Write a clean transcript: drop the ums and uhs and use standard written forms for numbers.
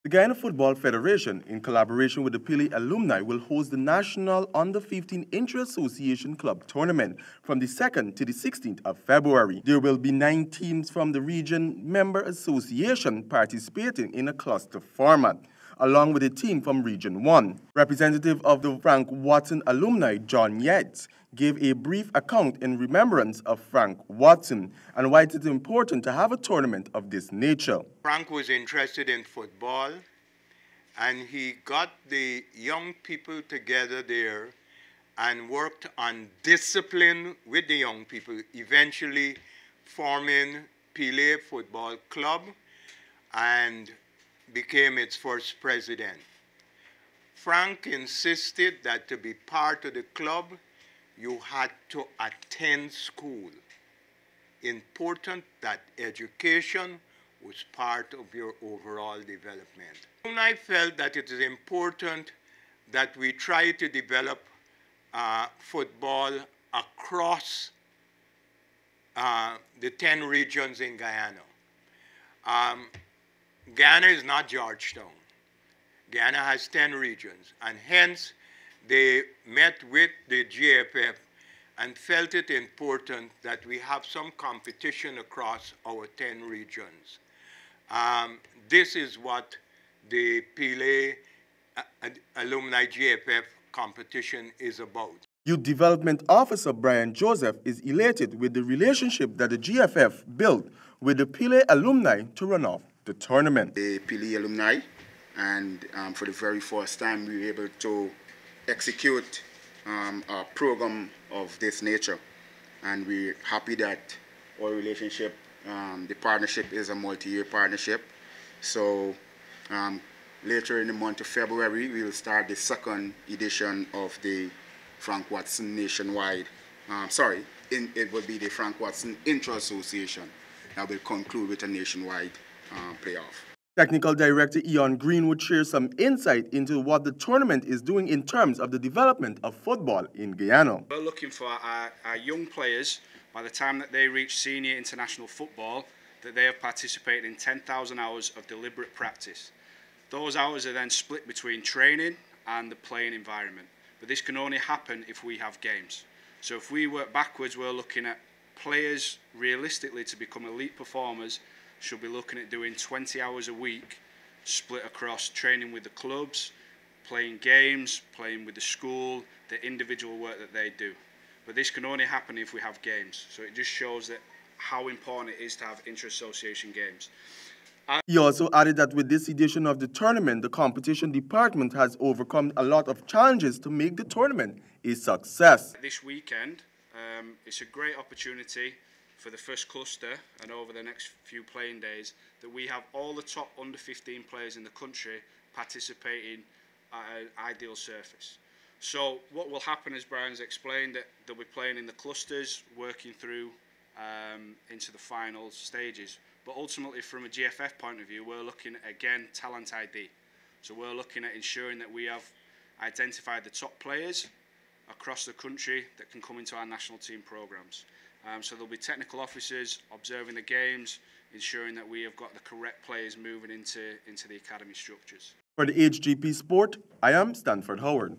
The Guyana Football Federation, in collaboration with the Pele Alumni, will host the National Under-15 Inter-Association Club Tournament from the 2nd to the 16th of February. There will be 9 teams from the region member association participating in a cluster format, along with a team from Region 1. Representative of the Frank Watson alumni, John Yates, gave a brief account in remembrance of Frank Watson and why it is important to have a tournament of this nature. Frank was interested in football, and he got the young people together there and worked on discipline with the young people, eventually forming Pele Football Club and became its first president. Frank insisted that to be part of the club, you had to attend school. Important that education was part of your overall development. And I felt that it is important that we try to develop football across the 10 regions in Guyana. Guyana is not Georgetown. Guyana has 10 regions, and hence they met with the GFF and felt it important that we have some competition across our 10 regions. This is what the Pele Alumni GFF competition is about. Youth Development Officer Brian Joseph is elated with the relationship that the GFF built with the Pele alumni to run off the tournament. The Pele alumni, and for the very first time we were able to execute a program of this nature, and we're happy that our relationship, the partnership is a multi-year partnership. So later in the month of February we will start the 2nd edition of the Frank Watson Nationwide, it will be the Frank Watson Inter-Association that will conclude with a nationwide playoff. Technical Director Ian Green would share some insight into what the tournament is doing in terms of the development of football in Guyana. We're looking for our young players, by the time that they reach senior international football, that they have participated in 10,000 hours of deliberate practice. Those hours are then split between training and the playing environment. But this can only happen if we have games. So if we work backwards, we're looking at players realistically to become elite performers should be looking at doing 20 hours a week split across training with the clubs, playing games, playing with the school, the individual work that they do. But this can only happen if we have games. So it just shows that how important it is to have inter-association games. He also added that with this edition of the tournament, the competition department has overcome a lot of challenges to make the tournament a success. This weekend, it's a great opportunity for the first cluster and over the next few playing days that we have all the top under 15 players in the country participating at an ideal surface. So what will happen, as Brian's explained, that they'll be playing in the clusters, working through into the final stages. But ultimately, from a GFF point of view, we're looking at, again, talent ID. So we're looking at ensuring that we have identified the top players across the country that can come into our national team programs. So there'll be technical officers observing the games, ensuring that we have got the correct players moving into the academy structures. For the HGP Sport, I am Stanford Howard.